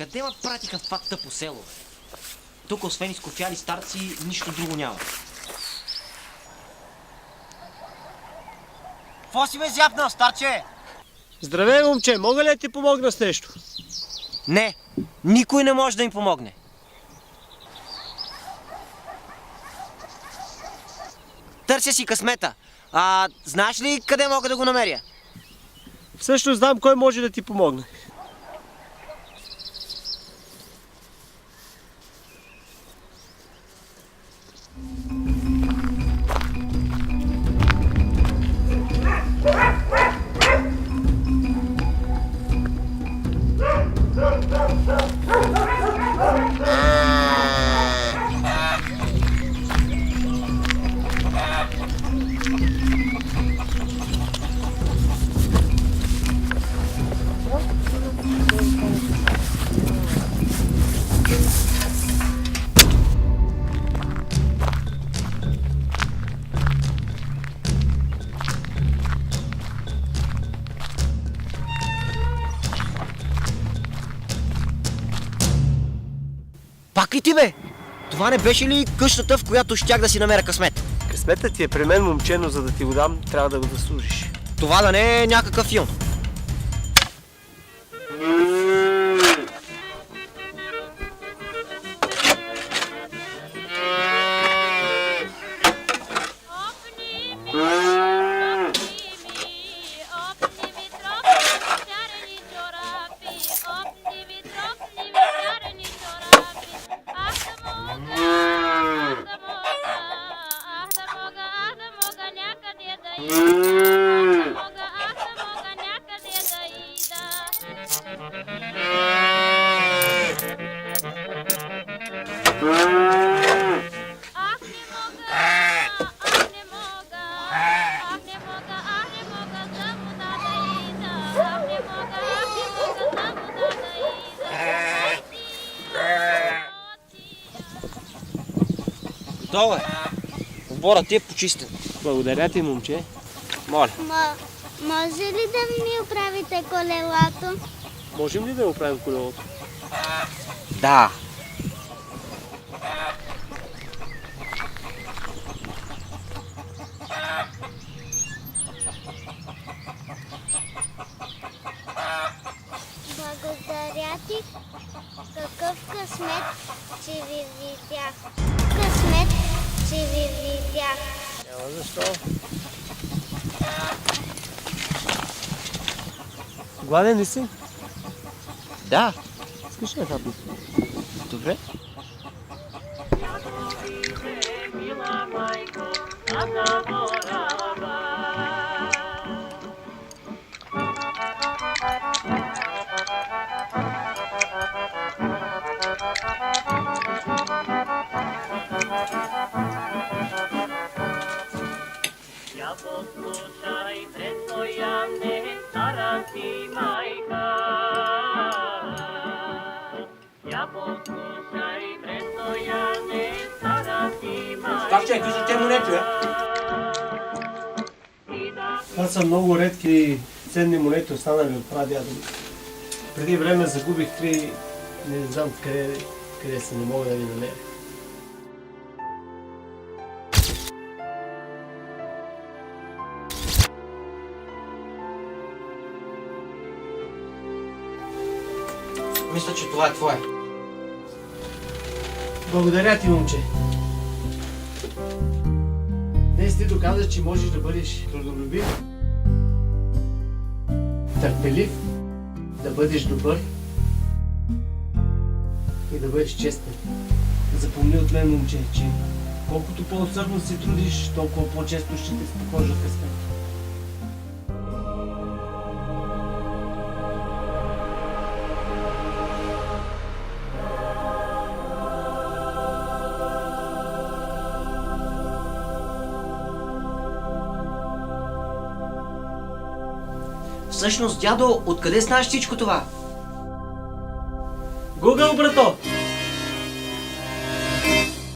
Къде ме пратиха в това тъпо село? Тук освен изкофяли старци, нищо друго няма. Какво си ме зяпнал, старче? Здравей, момче, мога ли да ти помогна с нещо? Не, никой не може да ми помогне. Търся си късмета. Знаеш ли къде мога да го намеря? Всъщност знам кой може да ти помогне. Пак ли ти, бе? Това не беше ли къщата, в която щях да си намеря късмет? Късметът ти е при мен, момче, но за да ти го дам, трябва да го заслужиш. Това да не е някакъв филм. Готово е. Оборът ти е почистен. Благодаря ти, момче. Моля. Може ли да ми оправите колелото? Можем ли да оправим колелото? Да. Благодаря ти. Какъв късмет, че ви видях. Късмет, че ви видях. Няма защо. Гладен ли си? Да. Искаш ли хапи? Добре. Я послушай, предстоянне, стара си майка. Я послушай, предстоянне, стара си майка. Старче, какви са те монети, Това са много редки ценни монети, останали от прадядо ми. Преди време загубих три, не знам къде са, не мога да ги намеря. Мисля, че това е твое. Благодаря ти, момче. Днес ти доказваш, че можеш да бъдеш трудолюбив, търпелив, да бъдеш добър и да бъдеш честен. Запомни от мен, момче, че колкото по-усърдно се трудиш, толкова по-често ще те спокожа късмет. Всъщност, дядо, откъде знаеш всичко това? Гугъл, брато!